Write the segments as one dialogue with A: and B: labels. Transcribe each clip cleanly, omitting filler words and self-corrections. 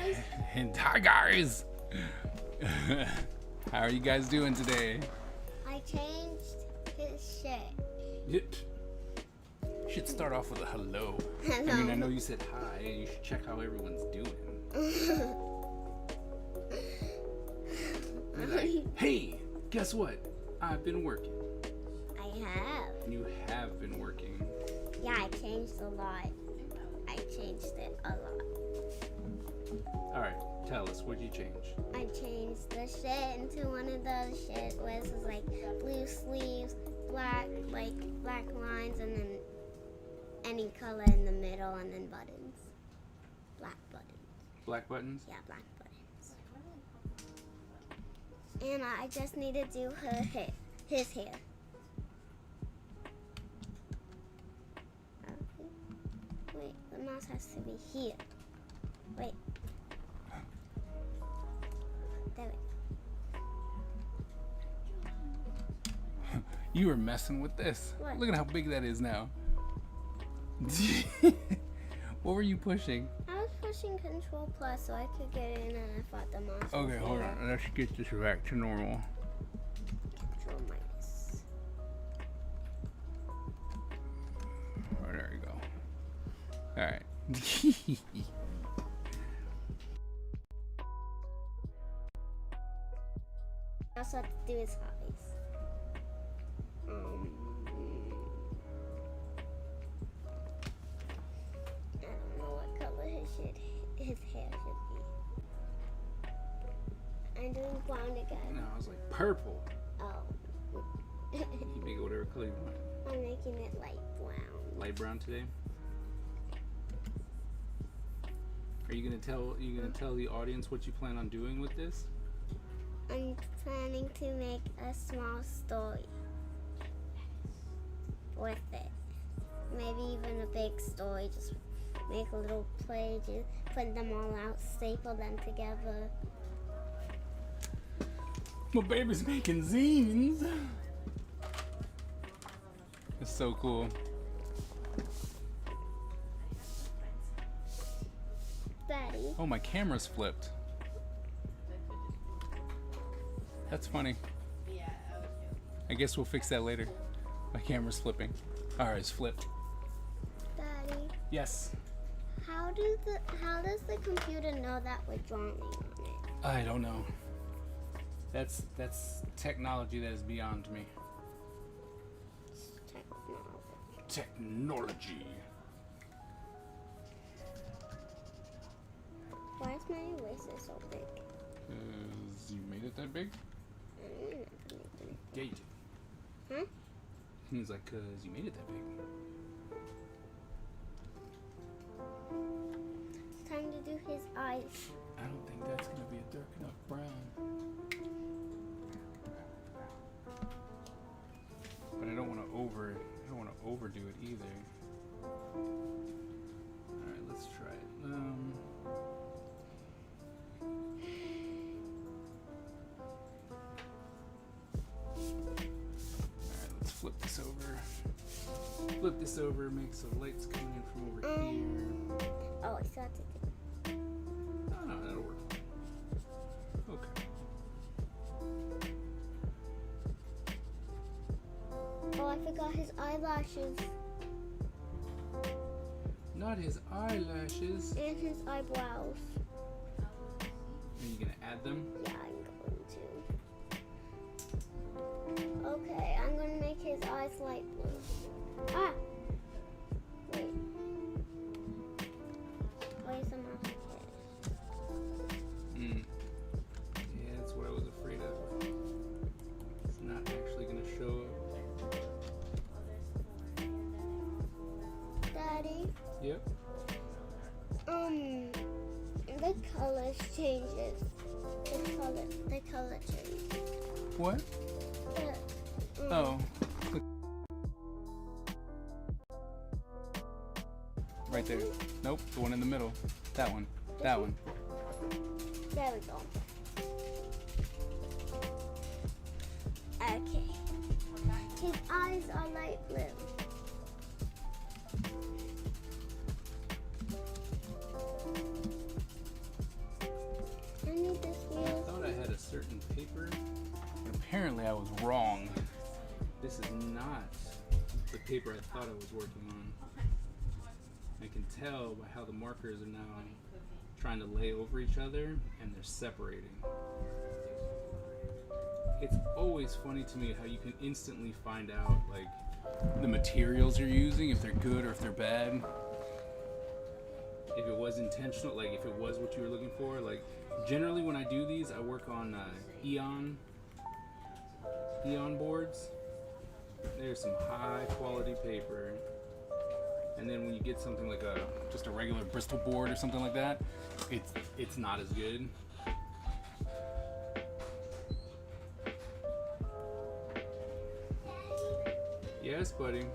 A: guys.
B: And hi guys. How are you guys doing today?
A: I changed his shit.
B: You should start off with a hello.
A: Hello.
B: I mean, I know you said hi. You should check how everyone's doing. Be like, hey, guess what? I've been working.
A: I have.
B: You have been working.
A: Yeah, I changed a lot. I changed it a lot.
B: All right, tell us, what'd you change?
A: I changed the shit into one of those shit where it was like blue sleeves, black lines, and then any color in the middle, and then buttons. Black buttons.
B: Black buttons?
A: Yeah, black buttons. And I just need to do his hair. Okay. Wait, the mouse has to be here. Wait. There we go.
B: You were messing with this.
A: What?
B: Look at how big that is now. What were you pushing?
A: I was pushing Control Plus so I could get in, and I thought the mouse was
B: Okay, hold
A: there.
B: on. Let's get this back to normal.
A: Control minus.
B: Oh, there we go. All right.
A: I also have to do his hobbies. I don't know what color his hair should be. I'm doing blonde again.
B: No, I was like purple.
A: Oh.
B: You make it whatever color you want.
A: I'm making it light brown.
B: Light brown today. Are you gonna tell the audience what you plan on doing with this?
A: I'm planning to make a small story with it. Maybe even a big story. Just make a little pages, put them all out, staple them together.
B: My baby's making zines. It's so cool.
A: Daddy,
B: Oh, my camera's flipped. That's funny. I guess we'll fix that later. My camera's flipping. Alright, it's flipped.
A: Daddy,
B: Yes.
A: how does the computer know that we're drawing on it?
B: I don't know. That's technology that is beyond me. Technology.
A: Why is my eraser so big?
B: Cause you made it that big?
A: I don't know if I make it.
B: Yeah, you did.
A: Huh?
B: He's like, cause you made it that big.
A: It's time to do his eyes.
B: I don't think that's gonna be a dark enough brown. But I don't want to overdo it either. All right, let's try it. Alright, let's flip this over. Flip this over, make some lights coming in from over here.
A: Oh, I still have to do.
B: Oh no, that'll work. Okay.
A: Oh, I forgot his eyelashes
B: Not his eyelashes.
A: and his eyebrows.
B: Are you gonna add them?
A: Yeah, I'm going to. Okay, I'm gonna make his eyes light blue. Ah! Wait. Where's the mouse?
B: Yeah, that's what I was afraid of. It's not actually gonna show up.
A: Daddy,
B: Yep.
A: the colors changes. The color changes.
B: What? Oh. Right there. Nope, the one in the middle. That one. That one.
A: There we go. Okay. His eyes are light blue.
B: certain paper. And apparently I was wrong. This is not the paper I thought I was working on. I can tell by how the markers are now trying to lay over each other and they're separating. It's always funny to me how you can instantly find out like the materials you're using, if they're good or if they're bad. If it was intentional, like if it was what you were looking for. Like generally when I do these, I work on Eon boards. There's some high quality paper. And then when you get something like just a regular Bristol board or something like that, it's not as good. Yes, buddy.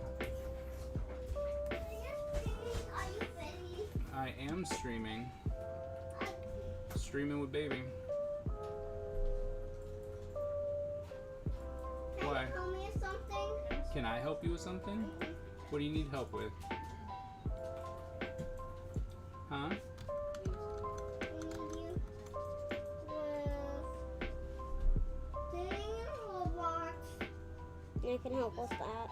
B: I am streaming. Streaming with baby. Why?
A: Tell me something.
B: Can I help you with something? What do you need help with? Huh?
A: I can help with that.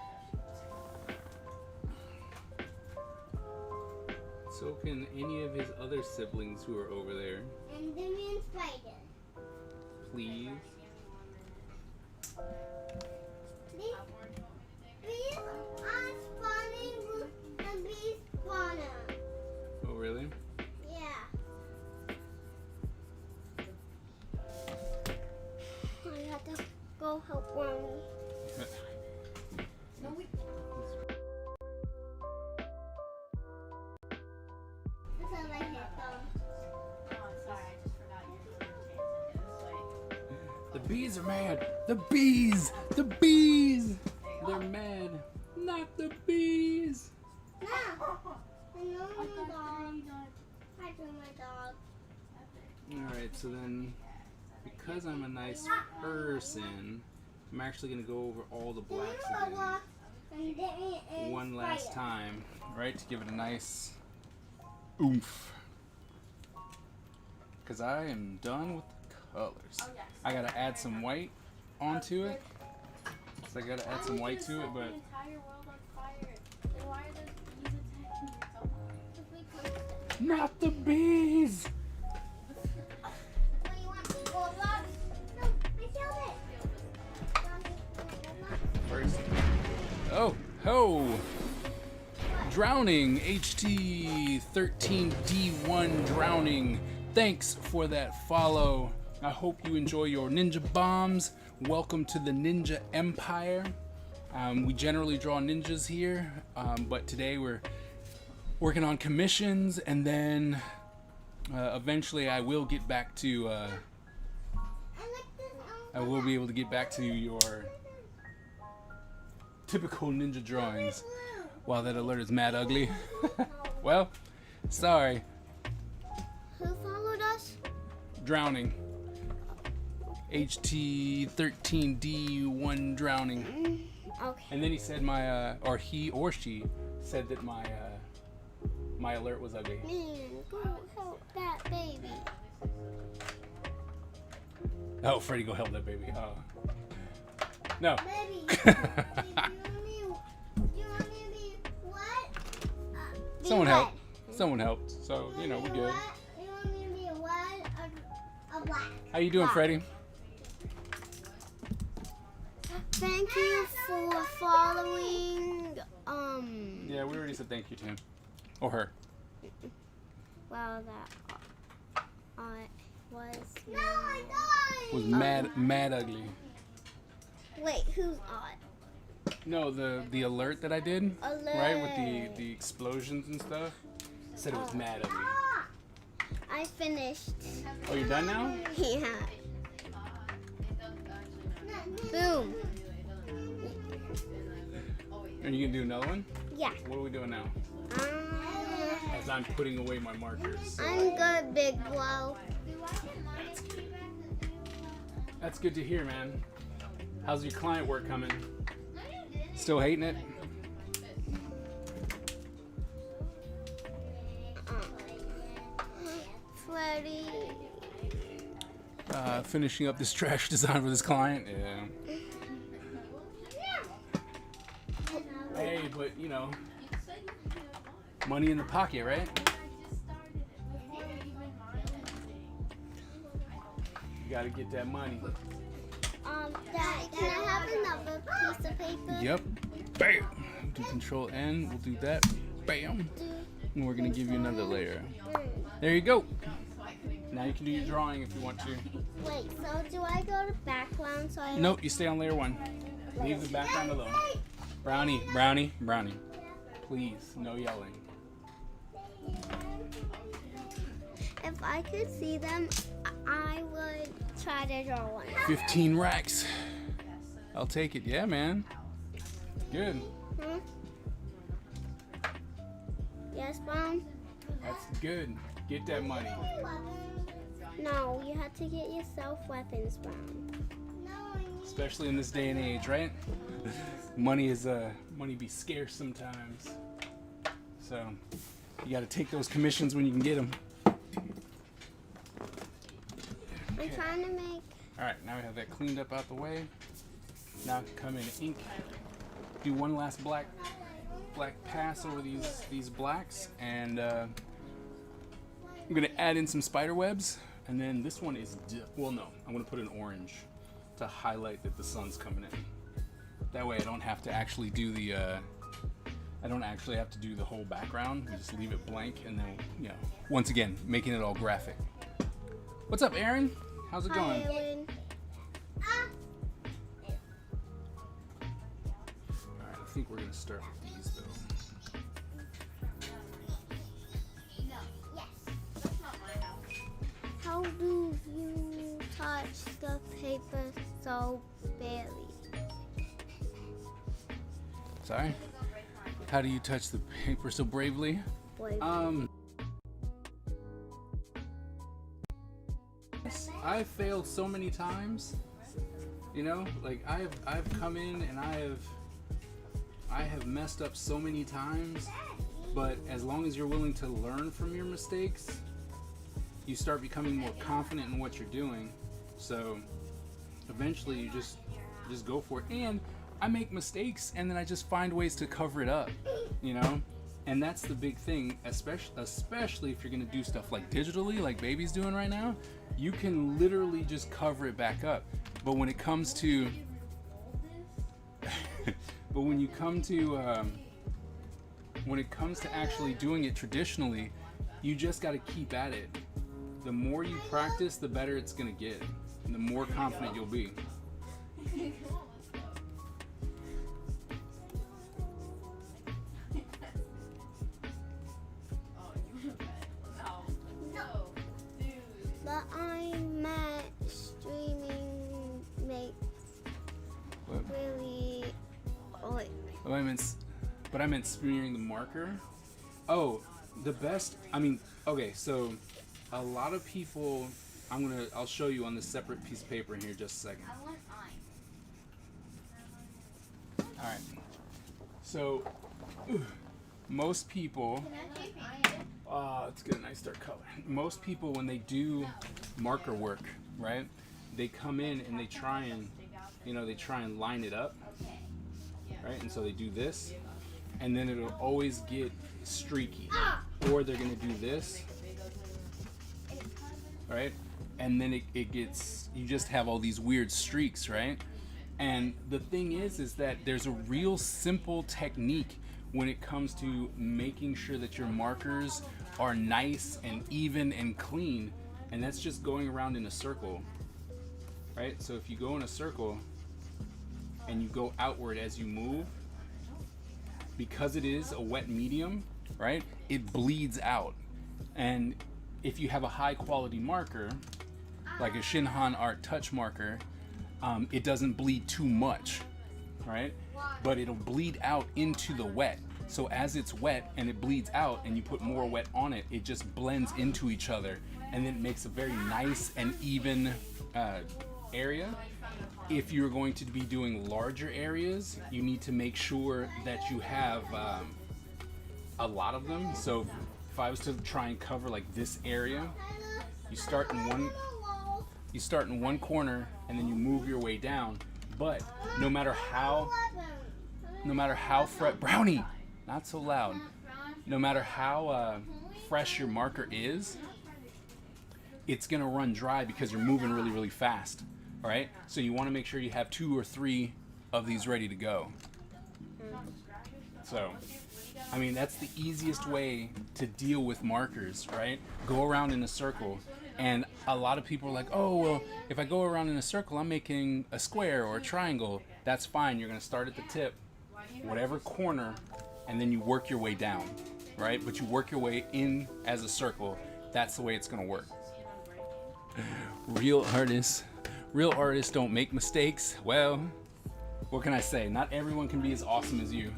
B: So can any of his other siblings who are over there.
A: And Damian Spider.
B: Please?
A: Please, I'm spawning with the bee spawner.
B: Oh, really?
A: Yeah. I have to go help Ronnie.
B: The bees are mad. The bees! The bees! They're mad. Not the bees!
A: No! I know my dog. I do my dog.
B: Alright, so then, because I'm a nice person, I'm actually going to go over all the blacks again. One last time, right? To give it a nice oomph. Because I am done with the colors. I got to add some white onto it. So I got to add some white to it, but... Not the bees! First. Oh, ho! Drowning, HT13D1 Drowning. Thanks for that follow. I hope you enjoy your ninja bombs. Welcome to the Ninja Empire. We generally draw ninjas here, but today we're working on commissions, and then eventually I will get back to I will be able to get back to your typical ninja drawings. Wow, that alert is mad ugly. Well, sorry.
A: Who followed us?
B: Drowning. HT13D1 Drowning.
A: Okay.
B: And then he said or he or she said that my alert was ugly.
A: Man, go help that baby.
B: Oh, Freddy, go help that baby. Oh. No.
A: Baby, do you want me to be what?
B: Someone helped. Someone helped. So, you know, we're good.
A: Do you want me to be a white or a black?
B: How you doing, Freddy?
A: Thank you for following.
B: Yeah, we already said thank you to him. Or her.
A: Well, that was. No, I died.
B: Was mad ugly.
A: Wait, who's odd?
B: No, the alert that I did,
A: Alert.
B: right, with the explosions and stuff, said it was mad ugly.
A: I finished.
B: Oh, you're done now?
A: Yeah. Boom.
B: Are you gonna do another one?
A: Yeah.
B: What are we doing now? As I'm putting away my markers.
A: I'm good, Big Blow.
B: That's good to hear, man. How's your client work coming? Still hating it?
A: Freddy.
B: finishing up this trash design with his client. Yeah. Hey, but you know, money in the pocket, right? You gotta get that money.
A: Dad, can I have another piece of paper?
B: Yep. Bam. Do Control N. We'll do that. Bam. And we're gonna give you another layer. There you go. Now you can do your drawing if you want to.
A: Wait, so do I go to background? So I
B: Nope, you stay on layer 1. Leave the background alone. Brownie, Brownie, Brownie. Please, no yelling.
A: If I could see them, I would try to draw one.
B: 15 racks. I'll take it. Yeah, man. Good.
A: Hmm? Yes, Mom?
B: That's good. Get that money.
A: No, you have to get yourself weapons, Brown.
B: Especially in this day and age, right? Money be scarce sometimes. So you got to take those commissions when you can get them.
A: I'm trying to make.
B: All right, now we have that cleaned up out the way. Now I can come in and ink. Do one last black pass over these blacks, and I'm gonna add in some spider webs, and then this one is well, no, I'm gonna put an orange to highlight that the sun's coming in. That way I don't have to actually do the whole background. We just leave it blank, and then, you know, once again, making it all graphic. What's up, Aaron? How's it going?
A: Hi, Aaron.
B: Alright, I think we're gonna start with these though.
A: How do you touch the paper so barely?
B: Sorry? How do you touch the paper so bravely? I failed so many times. You know, like I've come in and I have messed up so many times, but as long as you're willing to learn from your mistakes, you start becoming more confident in what you're doing. So eventually you just go for it. And I make mistakes and then I just find ways to cover it up, you know? And that's the big thing, especially if you're gonna do stuff like digitally, like Baby's doing right now. You can literally just cover it back up. But when it comes to when it comes to actually doing it traditionally, you just got to keep at it. The more you practice, the better it's gonna get, and the more confident you'll be.
A: But I'm at streaming makes really. Oh wait.
B: I meant smearing the marker. Oh, the best. I mean, okay, so a lot of people. I'll show you on this separate piece of paper in here just a second. All right. So most people. Let's get a nice dark color. Most people, when they do marker work, right, they come in and they try and line it up, right? And so they do this, and then it'll always get streaky. Or they're gonna do this, right? And then it gets, you just have all these weird streaks, right? And the thing is that there's a real simple technique when it comes to making sure that your markers are nice and even and clean, and that's just going around in a circle, right? So if you go in a circle and you go outward as you move, because it is a wet medium, right, it bleeds out. And if you have a high quality marker like a Shinhan Art Touch marker, it doesn't bleed too much, right? But it'll bleed out into the wet. So as it's wet and it bleeds out and you put more wet on it, it just blends into each other, and then it makes a very nice and even area. If you're going to be doing larger areas, you need to make sure that you have a lot of them. So if I was to try and cover like this area, you start in you start in one corner and then you move your way down. But no matter how brownie, not so loud. No matter how fresh your marker is, it's gonna run dry because you're moving really, really fast. All right. So you want to make sure you have 2 or 3 of these ready to go. So, I mean, that's the easiest way to deal with markers, right? Go around in a circle. And a lot of people are like, oh, well, if I go around in a circle, I'm making a square or a triangle. That's fine. You're going to start at the tip, whatever corner, and then you work your way down, right? But you work your way in as a circle. That's the way it's going to work. Real artists don't make mistakes. Well, what can I say? Not everyone can be as awesome as you.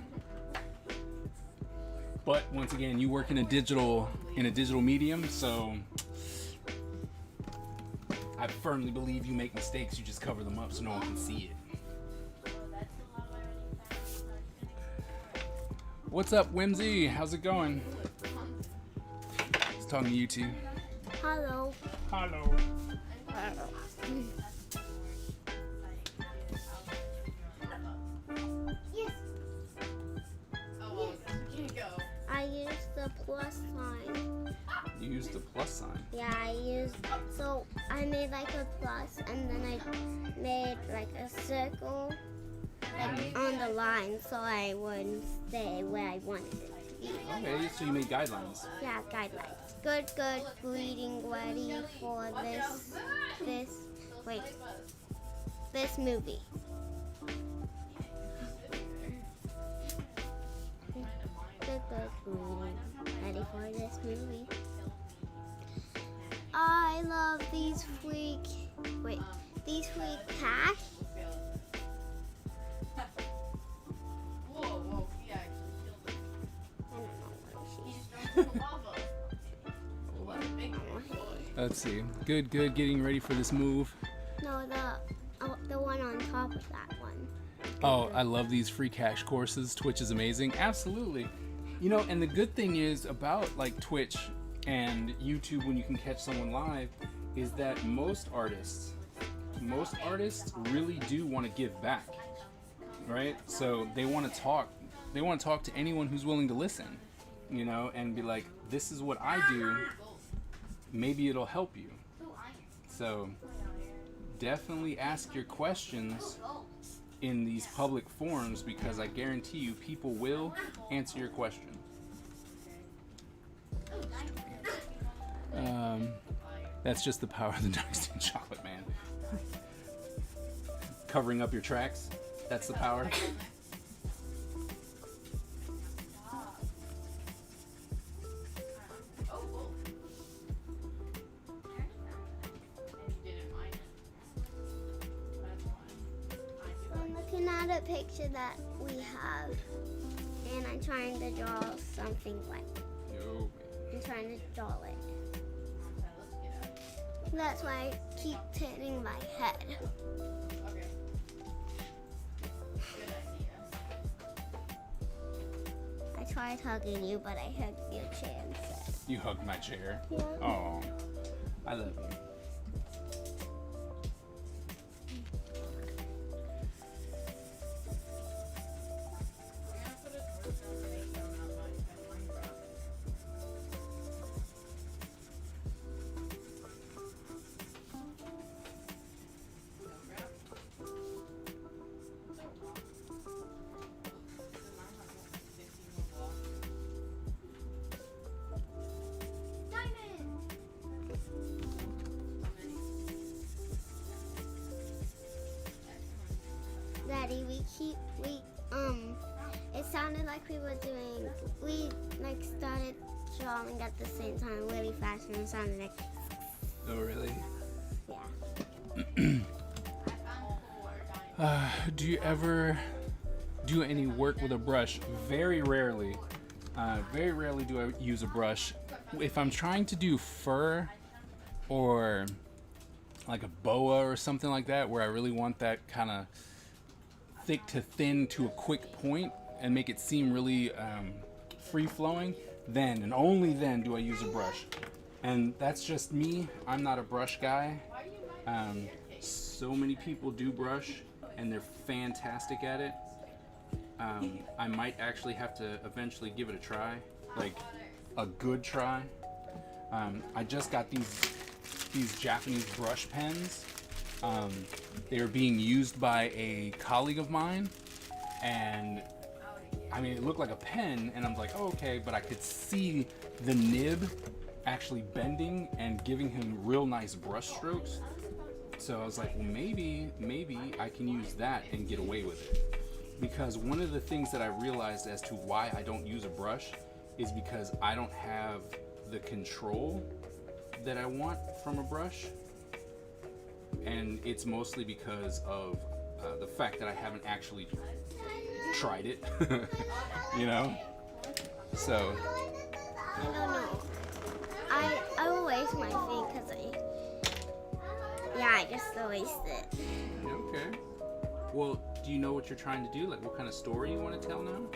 B: But once again, you work in a digital medium, so I firmly believe you make mistakes, you just cover them up so no one can see it. What's up, Whimsy? How's it going? Just talking to you two.
A: Hello.
B: Hello.
A: Yes. I used the plus sign.
B: You used the plus sign?
A: Yeah, so I made like a plus and then I made like a circle like on the line so I would stay where I wanted it to be.
B: Okay, so you made guidelines.
A: Yeah, guidelines. Good, reading ready for this movie. Good, reading ready for this movie. I love these free cash.
C: Whoa, he actually killed it.
A: I don't know what she's.
B: Let's see. Good, getting ready for this move.
A: No, the one on top of that one.
B: Oh, I love these free cash courses. Twitch is amazing. Absolutely. You know, and the good thing is about like Twitch and YouTube when you can catch someone live is that most artists really do want to give back, right? So they want to talk to anyone who's willing to listen, you know, and be like, this is what I do, maybe it'll help you. So definitely ask your questions in these public forums because I guarantee you people will answer your question. That's just the power of the dark steamed chocolate, man. Covering up your tracks, that's the power.
A: I'm looking at a picture that we have, and I'm trying to draw something like.
B: Yo.
A: I'm trying to draw it. That's why I keep turning my head.
C: Okay. Good idea.
A: I tried hugging you, but I hugged your chair instead.
B: You hugged my chair.
A: Yeah.
B: Oh, I love you.
A: Daddy, it sounded like we started drawing at the same time really fast and it sounded like,
B: Oh, really?
A: yeah.
B: Do you ever do any work with a brush? Very rarely. Very rarely do I use a brush. If I'm trying to do fur or like a boa or something like that, where I really want that kind of thick to thin to a quick point and make it seem really free-flowing, then and only then do I use a brush. And that's just me. I'm not a brush guy. So many people do brush, and they're fantastic at it. I might actually have to eventually give it a try, like a good try. I just got these Japanese brush pens. They were being used by a colleague of mine, and I mean, it looked like a pen, and I'm like, oh, okay, but I could see the nib actually bending and giving him real nice brush strokes. So I was like, well, maybe I can use that and get away with it. Because one of the things that I realized as to why I don't use a brush is because I don't have the control that I want from a brush. And it's mostly because of the fact that I haven't actually tried it, you know? So.
A: I don't know. I will waste my thing because I just erased it.
B: Okay. Well, do you know what you're trying to do? Like, what kind of story you want to tell now?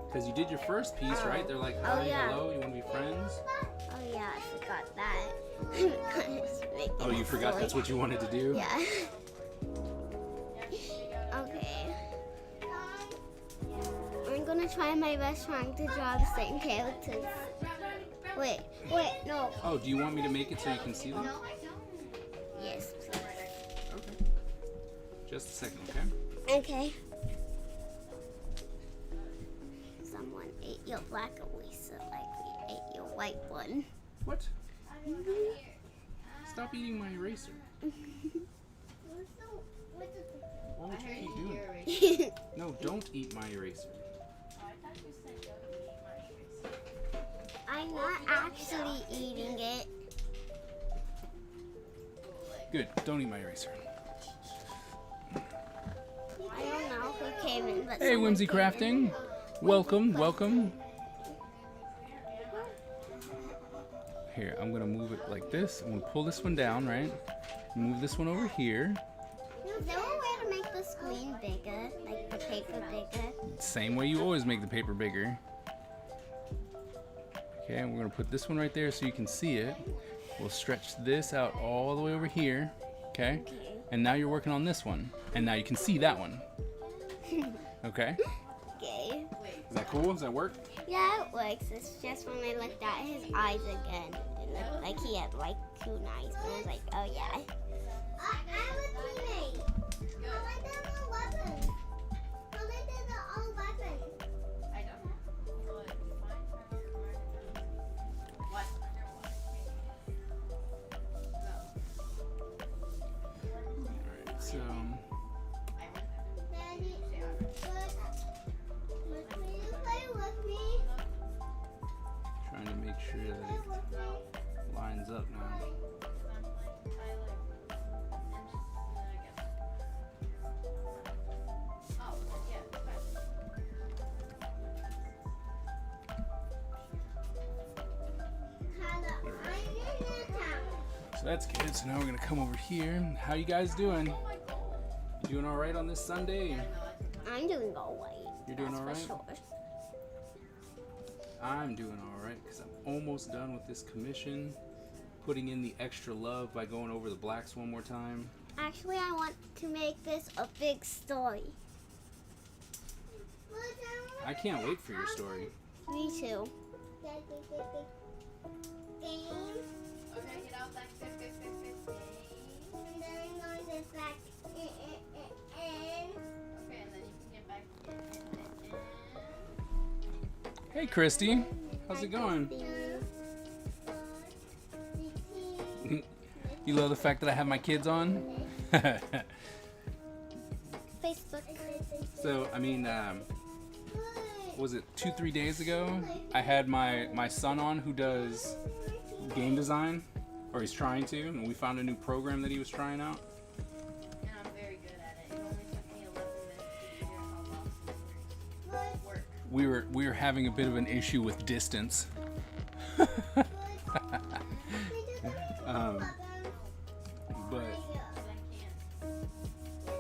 B: Because you did your first piece, right? They're like, hi, hello, you want to be friends?
A: Oh yeah, I forgot that.
B: Oh, you forgot that's what you wanted to do?
A: Yeah. Okay. I'm gonna try my best trying to draw the same characters. Wait, no.
B: Oh, do you want me to make it so you can see them?
A: Yes, please.
B: Okay. Just a second, okay?
A: Okay. Someone ate your black eraser like we ate your white one.
B: What? Stop eating my eraser. Why would you keep doing that? No, don't eat my eraser.
A: I'm not actually eating it.
B: Good, don't eat my eraser.
A: I don't know who came in, but
B: Hey,
A: someone
B: Whimsy
A: came
B: Crafting. Welcome. Here, I'm gonna move it like this. I'm gonna pull this one down, right? Move this one over here.
A: Is there a way to make the screen bigger, like the paper bigger?
B: Same way you always make the paper bigger. Okay, and we're gonna put this one right there so you can see it. We'll stretch this out all the way over here, okay? And now you're working on this one, and now you can see that one. Okay?
A: Okay.
B: Is that cool? Does that work?
A: Yeah, it works. It's just when I looked at his eyes again, it looked like he had like 2 eyes, and I was like, oh yeah. I'm a teammate.
C: I don't know. What?
B: Alright, so trying to make sure that it lines up now. So that's good. So now we're gonna come over here. How you guys doing? You doing all right on this Sunday?
A: I'm doing all right.
B: You're doing
A: That's
B: all right?
A: for sure.
B: I'm doing all right because I'm almost done with this commission. Putting in the extra love by going over the blacks one more time.
A: Actually, I want to make this a big story.
B: I can't wait for your story.
A: Me too.
C: Okay, get out that Okay, and then you can get back in.
B: Hey, Christy. How's it going? You love the fact that I have my kids on?
A: Facebook.
B: So, I mean, was it 2-3 days ago? I had my son on who does game design, or he's trying to, and we found a new program that he was trying out.
C: And I'm very good at it. It only took me 11 minutes to figure out how well it worked.
B: We were having a bit of an issue with distance.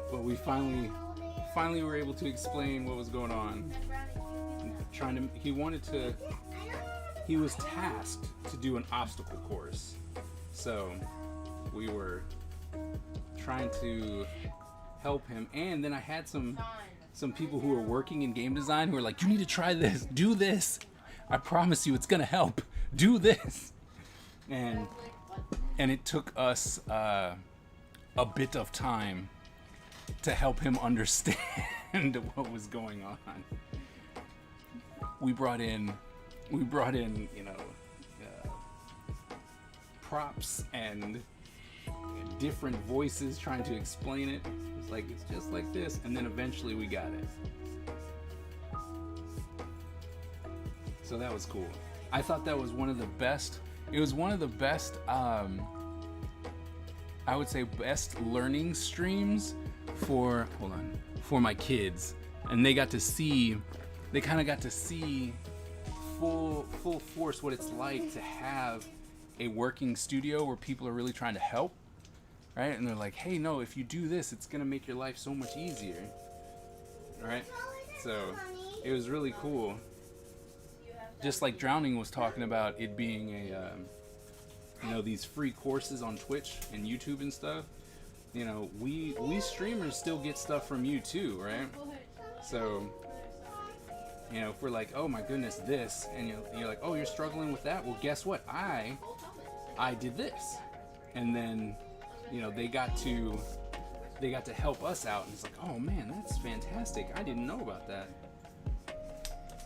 B: But we finally were able to explain what was going on. He was tasked to do an obstacle course. So we were trying to help him. And then I had some people who were working in game design who were like, you need to try this, do this. I promise you it's gonna help. Do this. And it took us a bit of time to help him understand what was going on. We brought in, props and different voices trying to explain it. It's like, it's just like this, and then eventually we got it. So that was cool. I thought that was one of the best. It was one of the best, I would say, best learning streams for my kids, and they kind of got to see full force what it's like to have a working studio where people are really trying to help, right? And they're like, hey, no, if you do this, it's gonna make your life so much easier, right? So it was really cool. Just like Drowning was talking about it being a these free courses on Twitch and YouTube and stuff. We streamers still get stuff from you too, right? So if we're like, oh my goodness, this, and you're like, oh, you're struggling with that, well, guess what, I did this, and then they got to help us out, and it's like, oh man, that's fantastic, I didn't know about that.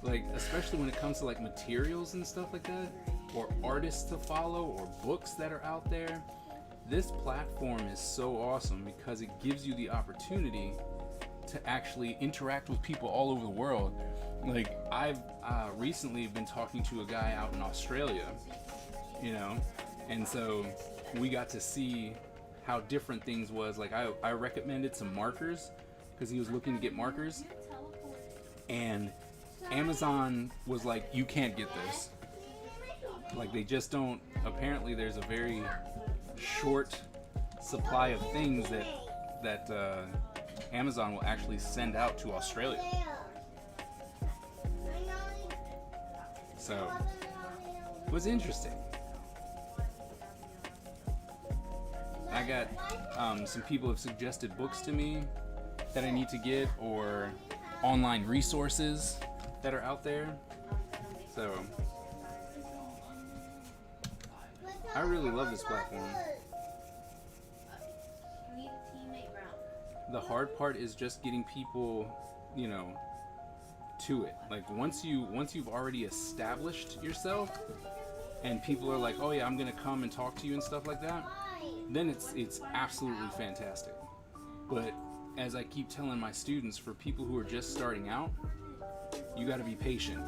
B: Like, especially when it comes to like materials and stuff like that, or artists to follow, or books that are out there. This platform is so awesome because it gives you the opportunity to actually interact with people all over the world. Like, I've recently been talking to a guy out in Australia, and so we got to see how different things was. Like, I recommended some markers because he was looking to get markers, and Amazon was like, you can't get this. Like, they just don't. Apparently there's a very short supply of things that Amazon will actually send out to Australia. So it was interesting. I got some people have suggested books to me that I need to get, or online resources that are out there. So I really love this platform. The hard part is just getting people, to it. Like, once you've already established yourself and people are like, oh yeah, I'm gonna come and talk to you and stuff like that, then it's absolutely fantastic. But as I keep telling my students, for people who are just starting out, you got to be patient,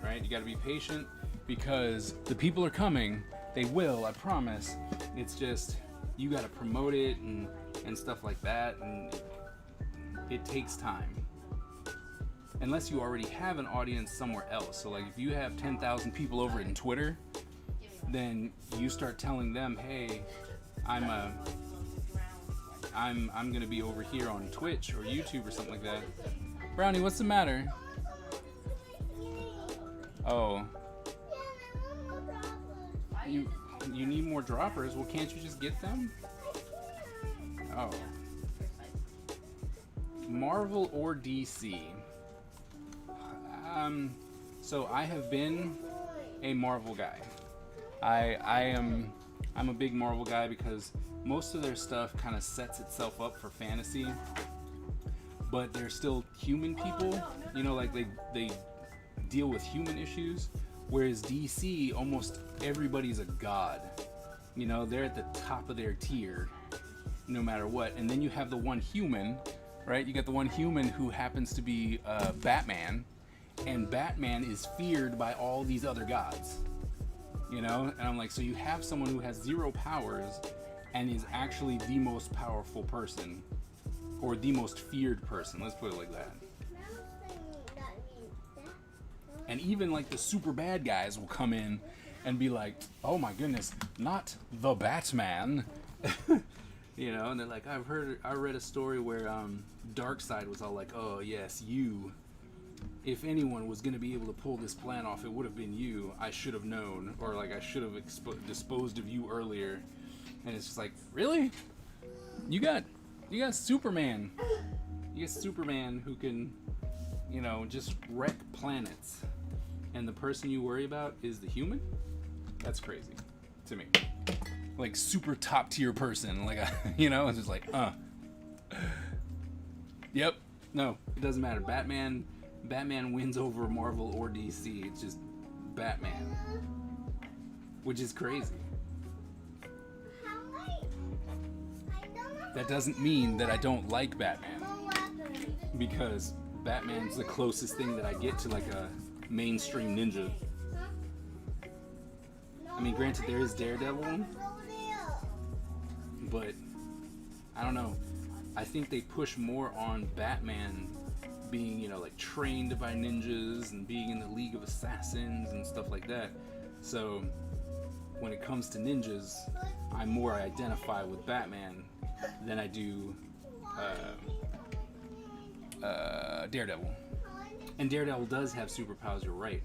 B: right? You got to be patient because the people are coming. They will, I promise. It's just, you got to promote it and stuff like that, and it takes time. Unless you already have an audience somewhere else. So like, if you have 10,000 people over in Twitter, then you start telling them, hey, I'm gonna be over here on Twitch or YouTube or something like that. Brownie, what's the matter? Oh. You need more droppers? Well, can't you just get them? Oh. Marvel or DC? So I have been a Marvel guy. I'm a big Marvel guy because most of their stuff kind of sets itself up for fantasy, but they're still human people, like they deal with human issues, whereas DC, almost everybody's a god. They're at the top of their tier no matter what. And then you have the one human, right? You got the one human who happens to be Batman, and Batman is feared by all these other gods. And I'm like, so you have someone who has zero powers and is actually the most powerful person, or the most feared person, let's put it like that. And even like the super bad guys will come in and be like, oh my goodness, not the Batman. And they're like, I read a story where Darkseid was all like, oh yes, you, if anyone was going to be able to pull this plan off, it would have been you. I should have known, or like I should have disposed of you earlier. And it's just like, really? You got Superman. You got Superman who can, just wreck planets. And the person you worry about is the human? That's crazy to me. Like super top tier person. Like, it's just like, Yep. No, it doesn't matter. Batman wins over Marvel or DC. It's just Batman. Which is crazy. That doesn't mean that I don't like Batman. Because Batman's the closest thing that I get to like a mainstream ninja. I mean, granted, there is Daredevil, but I don't know. I think they push more on Batman being, like trained by ninjas and being in the League of Assassins and stuff like that. So when it comes to ninjas, I more identify with Batman than I do Daredevil. And Daredevil does have superpowers, you're right.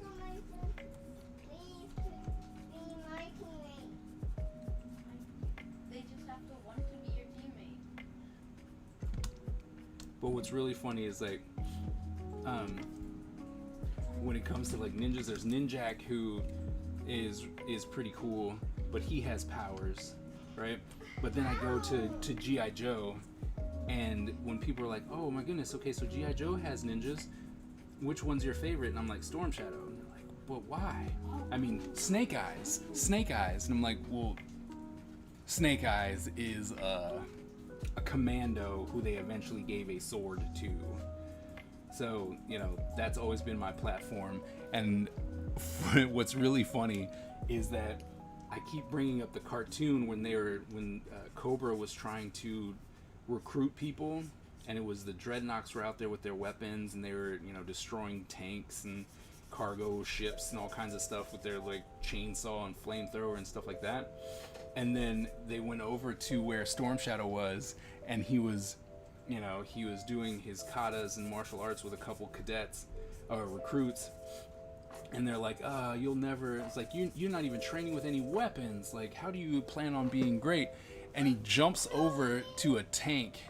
C: They just have to want to be your teammate.
B: But what's really funny is like, when it comes to like ninjas, there's Ninjak who is pretty cool, but he has powers, right? But then I go to G.I. Joe, and when people are like, oh my goodness, okay, so G.I. Joe has ninjas, which one's your favorite? And I'm like, Storm Shadow. And they're like, but why? I mean, Snake Eyes. And I'm like, well, Snake Eyes is a commando who they eventually gave a sword to. So, that's always been my platform. And what's really funny is that I keep bringing up the cartoon when Cobra was trying to recruit people, and it was the Dreadnoks were out there with their weapons, and they were, destroying tanks and cargo ships and all kinds of stuff with their like chainsaw and flamethrower and stuff like that. And then they went over to where Storm Shadow was, and he was doing his katas and martial arts with a couple cadets or recruits. And they're like, you'll never, it's like, you're not even training with any weapons. Like, how do you plan on being great? And he jumps over to a tank.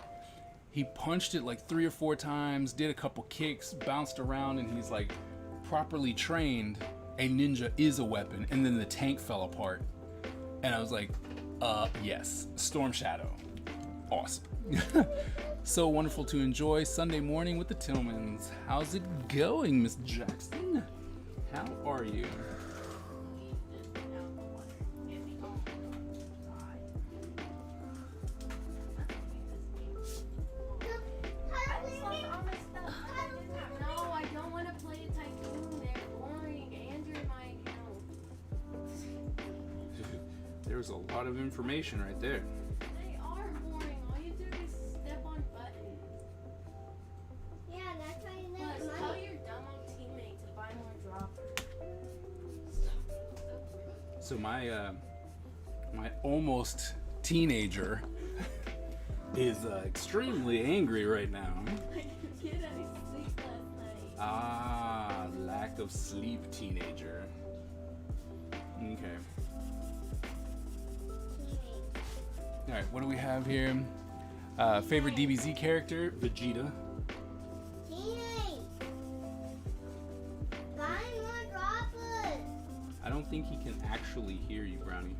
B: He punched it like 3 or 4 times, did a couple kicks, bounced around, and he's like, properly trained, a ninja is a weapon. And then the tank fell apart. And I was like, yes, Storm Shadow. Awesome. So wonderful to enjoy Sunday morning with the Tillmans. How's it going, Miss Jackson? How are you?
C: No, I don't want to play a tycoon. They're boring. Andrew and my account.
B: There's a lot of information right there.
C: They are boring. All you do is step on buttons.
A: Yeah, that's how you
C: Plus,
A: make
C: tell
A: money.
C: your dumb old teammate to buy more droppers.
B: So my almost teenager is extremely angry right now.
C: I didn't get any sleep last night.
B: Ah, lack of sleep teenager. Okay. All right, what do we have here? Favorite DBZ character? Vegeta.
A: Teenage. Buy more droppers.
B: I don't think he can actually hear you, Brownie.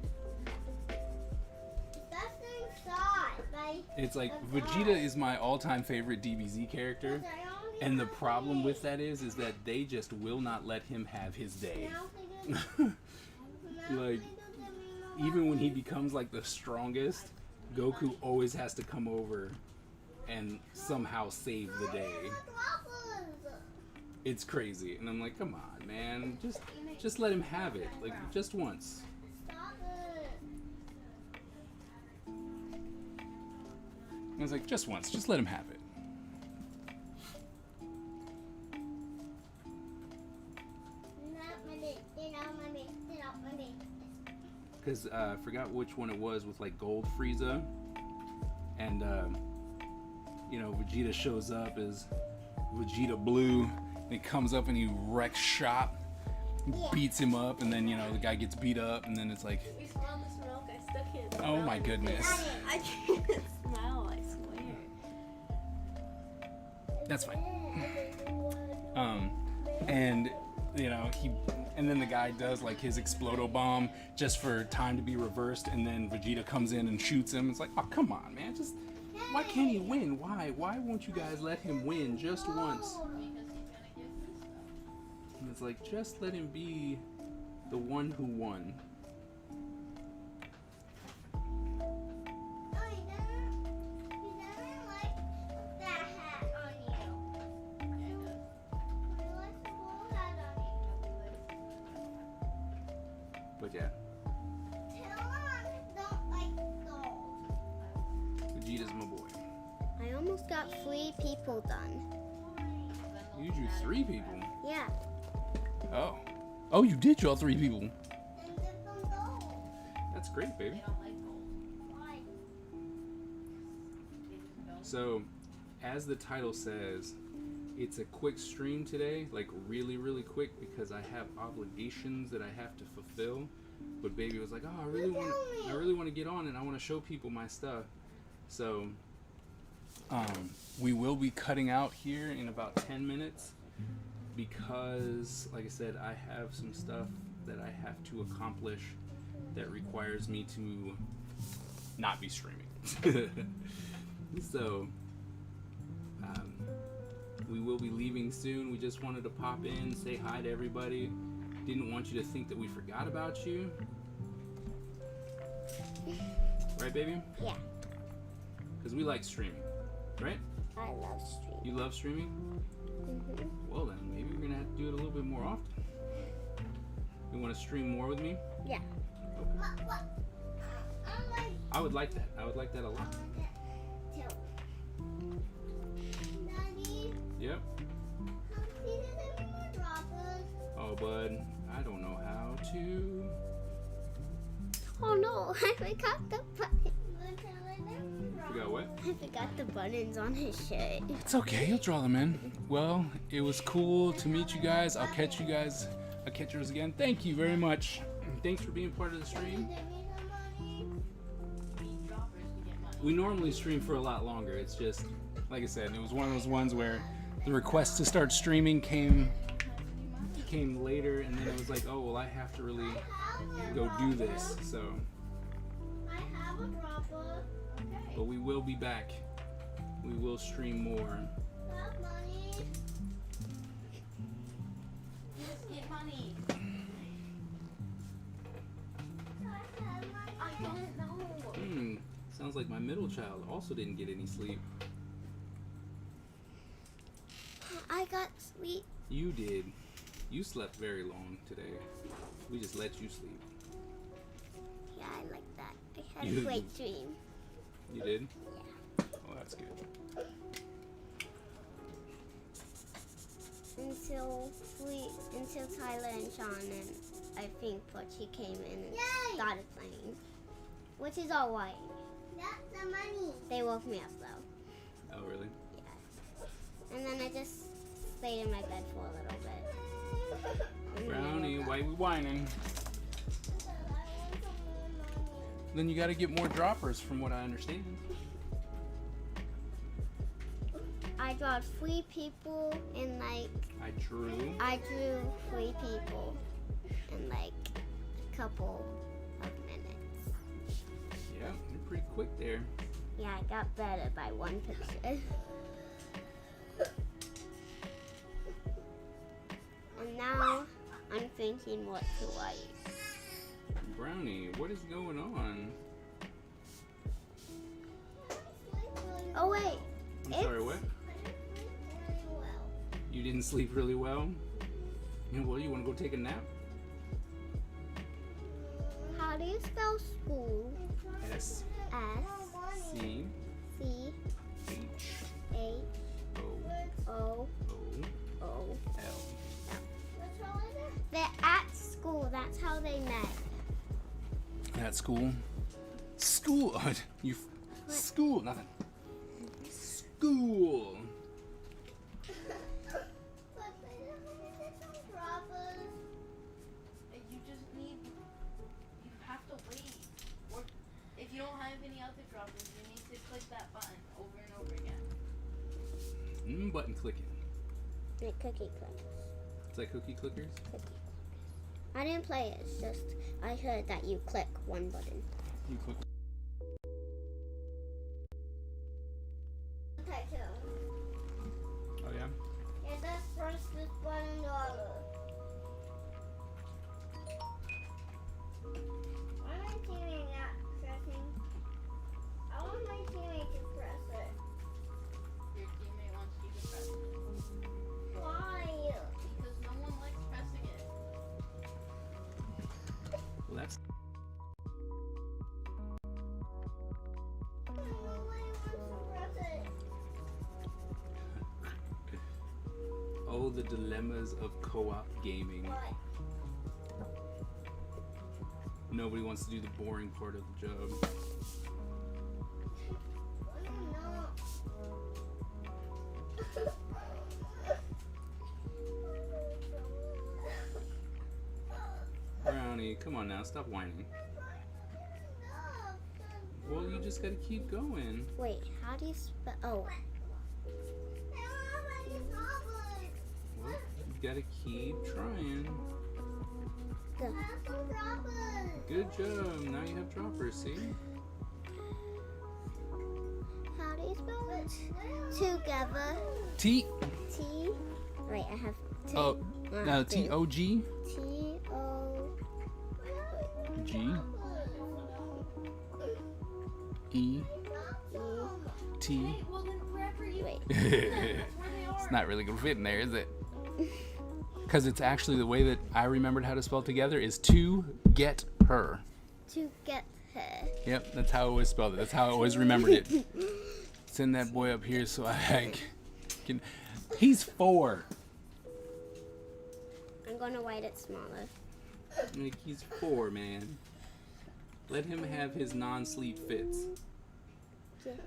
A: That's inside. Like,
B: It's like Vegeta is my all-time favorite DBZ character, and the problem with that is that they just will not let him have his day. Like, even when he becomes like the strongest, Goku always has to come over and somehow save the day. It's crazy, and I'm like, come on, man, just let him have it, like just once. I was like, just once, just let him have it. Because I forgot which one it was with like Gold Frieza, and Vegeta shows up as Vegeta Blue, and he comes up and he wrecks shop, beats him up, and then the guy gets beat up, and then it's like,
C: We smell this milk. I stuck it.
B: oh my goodness.
C: I can't smell.
B: That's fine. And you know, and then the guy does like his explodo bomb just for time to be reversed, and then Vegeta comes in and shoots him. It's like, oh, come on, man, just why can't he win? Why won't you guys let him win just once? And it's like, just let him be the one who won. But yeah, Vegeta's my boy.
A: I almost got 3 people done.
B: You drew 3 people.
A: Yeah.
B: Oh, you did draw 3 people. That's great, baby. So, as the title says, it's a quick stream today, like really, really quick, because I have obligations that I have to fulfill. But baby was like, oh, I really want to get on and I want to show people my stuff. So, we will be cutting out here in about 10 minutes because, like I said, I have some stuff that I have to accomplish that requires me to not be streaming. So, we will be leaving soon. We just wanted to pop in, say hi to everybody. Didn't want you to think that we forgot about you. Right, baby?
A: Yeah.
B: Because we like streaming, right?
A: I love streaming.
B: You love streaming?
A: Mm-hmm.
B: Well then, maybe we're going to have to do it a little bit more often. You want to stream more with me?
A: Yeah.
B: Okay. I would like that. I would like that a lot. Yep. Oh, bud, I don't know how to.
A: Oh no, I forgot the button.
B: You forgot what?
A: I forgot the buttons on his shirt.
B: It's okay, he'll draw them in. Well, it was cool to meet you guys. I'll catch yours again. Thank you very much. Thanks for being part of the stream. We normally stream for a lot longer. It's just, like I said, it was one of those ones where the request to start streaming came later, and then it was like, oh, well, I have to really go do this, so. But we will be back. We will stream more.
C: Get money. I don't know.
B: Sounds like my middle child also didn't get any sleep.
A: I got sleep.
B: You did. You slept very long today. We just let you sleep.
A: Yeah, I like that. I had
B: You-
A: a great dream.
B: You did?
A: Yeah.
B: Oh, that's good.
A: Until Tyler and Sean and I think Porchy came in and started playing. Which is alright.
C: That's the money.
A: They woke me up though.
B: Oh, really?
A: Yeah. And then I just stayed in my bed for a little bit. And then I
B: Brownie,
A: woke
B: why
A: up.
B: we whining? Then you got to get more droppers, from what I understand.
A: I drawed 3 people in like
B: I drew.
A: I drew 3 people in like a couple of minutes.
B: Yeah, you're pretty quick there.
A: Yeah, I got better by 1 picture. And now I'm thinking what to write.
B: Brownie, what is going on?
A: Oh wait.
B: I'm sorry, what? You didn't sleep really well? You know what, you want to go take a nap?
A: How do you spell school?
B: S
A: S
B: C
A: C
B: H
A: H
B: O
A: O
B: O
A: O.
B: L.
A: They're at school. That's how they met.
B: At school? School? You school? Nothing. School.
C: You just need. You have to wait. Or if you don't have any other droppers, you need to click that button over and over again.
B: Button clicking.
A: Like cookie clickers.
B: It's like cookie clickers?
A: I didn't play it. It's just I heard that you click one button.
B: You click. Oh, yeah?
A: Yeah, that's press this button dollar. Why am I teammate not pressing? I want my teammate to press it.
C: Your teammate wants you to press it.
A: Why?
C: Because no one likes pressing it.
B: Well, that's.
A: Nobody wants to press it.
B: Oh, the dilemmas of co-op gaming.
A: What?
B: Nobody wants to do the boring part of the job. Brownie, come on now, stop whining. Well, you just gotta keep going.
A: Wait, how do you spell? Oh.
B: Well, you gotta keep trying.
A: Go.
B: Good job. Now you have droppers, see?
A: How do you spell it? Together.
B: T.
A: T. Wait, I have T.
B: Oh, no, T-O-G.
A: T-O.
B: G. E. T.
C: Well, then wherever you
A: Wait.
B: It's not really gonna fit in there, is it? Because it's actually the way that I remembered how to spell together is to get her.
A: To get her.
B: Yep, that's how I always spelled it. That's how I always remembered it. Send that boy up here so I can. He's 4.
A: I'm gonna write it smaller.
B: Like, he's 4, man. Let him have his non-sleep fits.
A: Yeah.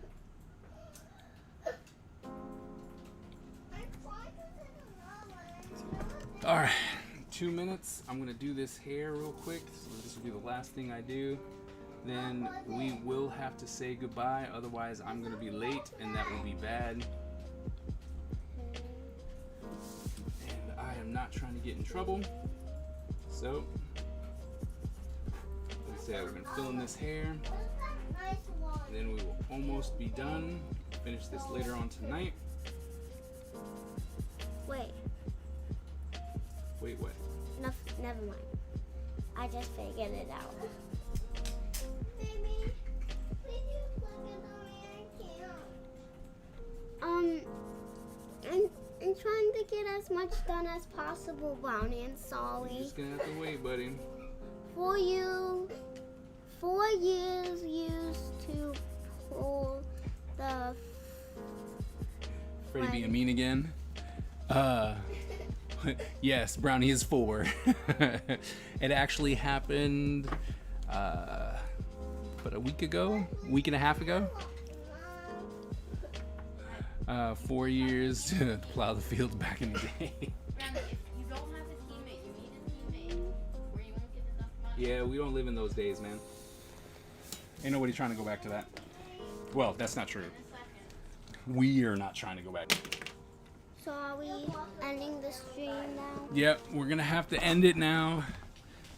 B: All right, 2 minutes. I'm gonna do this hair real quick. So this will be the last thing I do. Then we will have to say goodbye. Otherwise, I'm gonna be late, and that will be bad. And I am not trying to get in trouble. So, like I said, we're gonna fill in this hair. And then we will almost be done. Finish this later on tonight.
A: Wait.
B: Wait, what?
A: Never mind. I just figured it out. I'm trying to get as much done as possible, Brownie and
B: You're
A: Solly.
B: just gonna have to wait, buddy.
A: 4 years used to pull the.
B: Ready being mean again? Yes, Brownie is 4. It actually happened, what, a week and a half ago? 4 years to plow the fields back in the day.
C: Brandon, if you don't have a teammate, you need a teammate, or you won't get enough money.
B: Yeah, we don't live in those days, man. Ain't nobody trying to go back to that. Well, that's not true. We are not trying to go back.
A: So are we ending the stream now?
B: Yep, we're gonna have to end it now.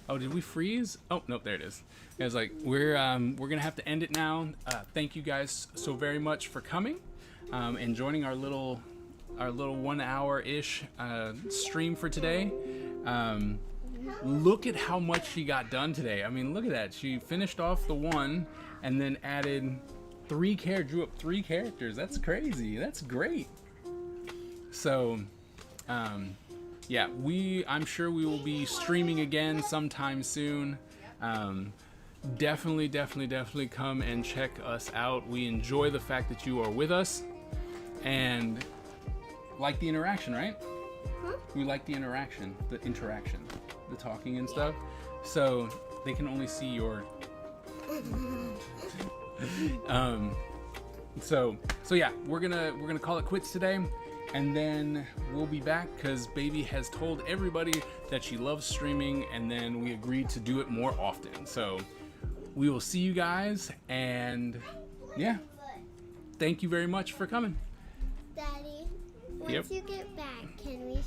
B: Oh, did we freeze? Oh, nope, there it is. I was like, we're gonna have to end it now. Thank you guys so very much for coming and joining our little 1 hour-ish stream for today. Look at how much she got done today. I mean, look at that. She finished off the one and then added drew up 3 characters. That's crazy. That's great. So, yeah, I'm sure we will be streaming again sometime soon. Definitely come and check us out. We enjoy the fact that you are with us and like the interaction, right?
A: Huh?
B: We like the interaction, the talking and stuff. So they can only see your. So yeah, we're gonna call it quits today. And then we'll be back because Baby has told everybody that she loves streaming, and then we agreed to do it more often. So we will see you guys, and yeah, thank you very much for coming.
A: Daddy, Once
B: Yep.
A: you get back, can we